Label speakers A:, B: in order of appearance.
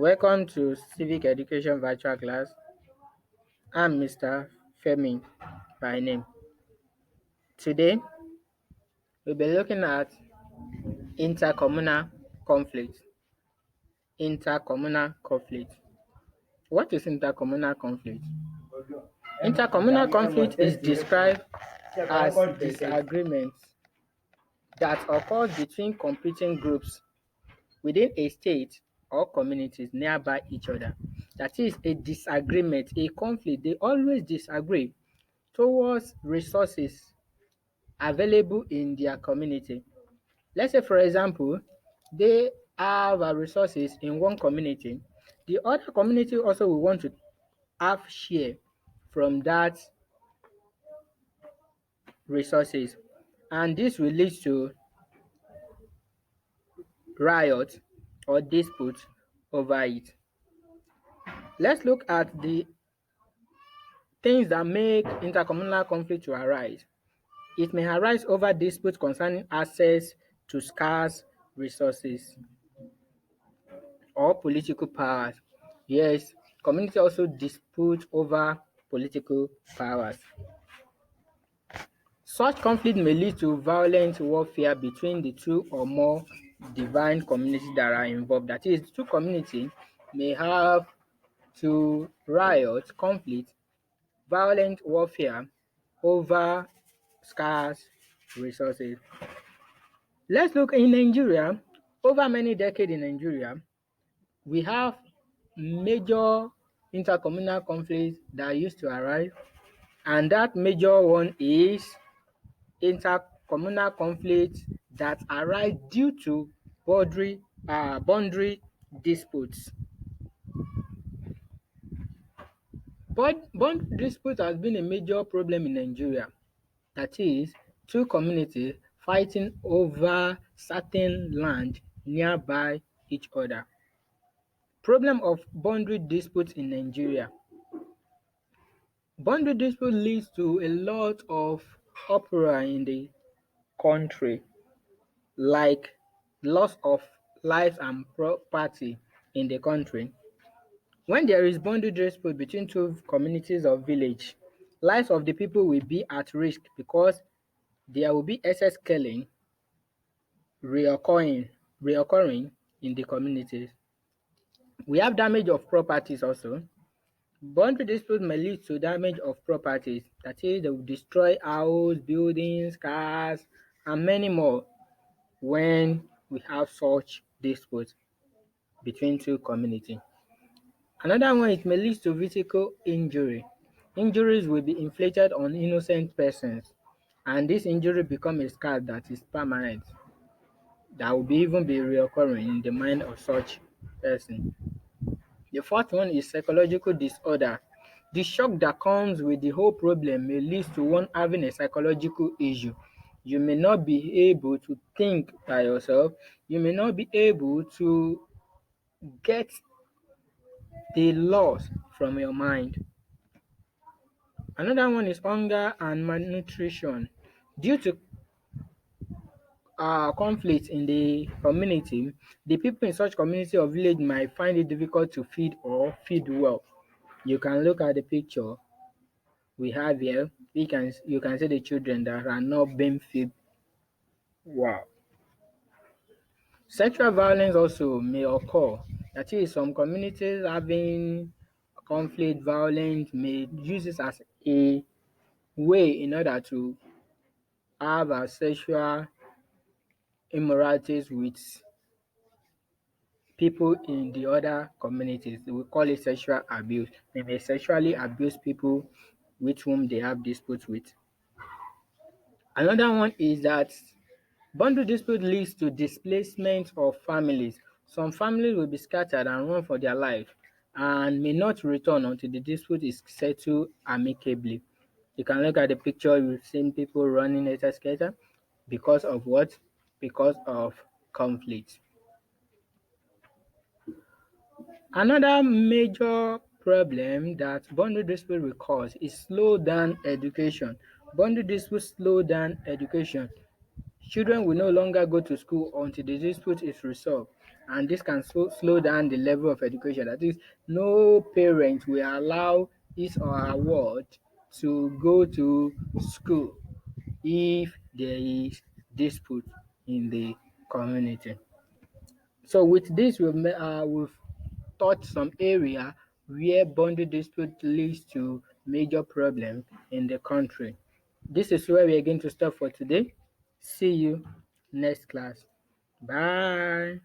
A: Welcome to Civic Education virtual class. I'm Mr. Femi by name. Today, we'll be looking at intercommunal conflict. Intercommunal conflict. What is intercommunal conflict? Intercommunal conflict is described as disagreements that occur between competing groups within a state or communities nearby each other. That is a disagreement, a conflict. They always disagree towards resources available in their community. Let's say, for example, they have resources in one community. The other community also will want to have share from that resources, and this will lead to riot or dispute over it. Let's look at the things that make intercommunal conflict to arise. It may arise over disputes concerning access to scarce resources or political powers. Yes, community also dispute over political powers. Such conflict may lead to violent warfare between the two or more divine communities that are involved. That is, two communities may have to riot, conflict, violent warfare over scarce resources. Let's look in Nigeria. Over many decades in Nigeria, we have major intercommunal conflicts that used to arise, and that major one is intercommunal conflicts that arise due to boundary disputes. But boundary dispute has been a major problem in Nigeria. That is, two communities fighting over certain land nearby each other. Problem of boundary disputes in Nigeria. Boundary dispute leads to a lot of uproar in the country, like loss of lives and property in the country. When there is boundary dispute between two communities or village, lives of the people will be at risk because there will be excess killing reoccurring in the communities. We have damage of properties also. Boundary dispute may lead to damage of properties, that is, they will destroy house, buildings, cars, and many more when we have such disputes between two communities. Another one, it may lead to physical injury. Injuries will be inflicted on innocent persons, and this injury become a scar that is permanent, that will be even be reoccurring in the mind of such person. The fourth one is psychological disorder. The shock that comes with the whole problem may lead to one having a psychological issue. You may not be able to think by yourself. You may not be able to get the loss from your mind. Another one is hunger and malnutrition. Due to conflict in the community, the people in such community or village might find it difficult to feed or feed well. You can look at the picture we have here. You can see the children that are not being fed. Wow. Sexual violence also may occur. That is, some communities having conflict, violence may use this as a way in order to have a sexual immoralities with people in the other communities. We call it sexual abuse. They may sexually abuse people with whom they have disputes with. Another one is that boundary dispute leads to displacement of families. Some families will be scattered and run for their life and may not return until the dispute is settled amicably. You can look at the picture, you've seen people running scatter because of what? Because of conflict. Another major problem that boundary dispute will cause is slow down education. Boundary dispute slow down education. Children will no longer go to school until the dispute is resolved, and this can slow down the level of education. That is, no parent will allow his or her ward to go to school if there is dispute in the community. So with this, we've touched some area where boundary dispute leads to major problem in the country. This is where we are going to stop for today. See you next class. Bye.